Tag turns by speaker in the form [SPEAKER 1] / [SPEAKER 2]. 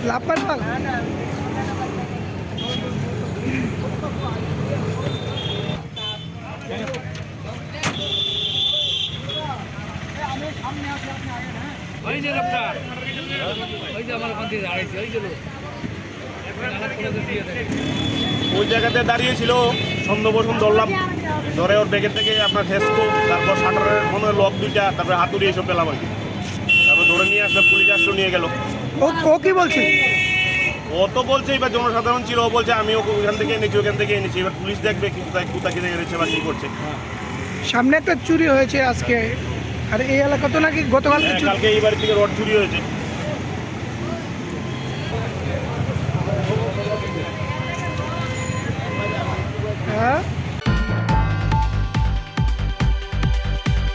[SPEAKER 1] লাপার পাল
[SPEAKER 2] ওই যে লোকটা ওই যে আমার ওখান থেকে দাঁড়াইছে ওই যে লোক
[SPEAKER 3] ওই জায়গাতে দাঁড়িয়েছিল সন্দেহ বসুন ধরলাম, ধরে ওর ব্যাগের থেকে আপনার ফেসকো, তারপর শাটারের মনে হয় লক দুইটা, তারপরে হাতুড়ি এসব পেলাম আর কি। তারপর ধরে নিয়ে আসলে পুলিশ আসলো, নিয়ে গেল।
[SPEAKER 1] ও কি বলছে?
[SPEAKER 3] ও তো বলছে এবার জনসাধারণ ছিল, ও বলছে আমি ওকে ওখান থেকে এনেছি, ওখান থেকে এনেছি। এবার পুলিশ দেখবে কি কোথায় কোথা থেকে এনেছে বা কী করছে।
[SPEAKER 1] সামনে একটা চুরি হয়েছে আজকে, আর এই এলাকা তো নাকি গতকাল
[SPEAKER 3] কালকে এই বাড়ি থেকে রড চুরি হয়েছে।
[SPEAKER 1] হ্যাঁ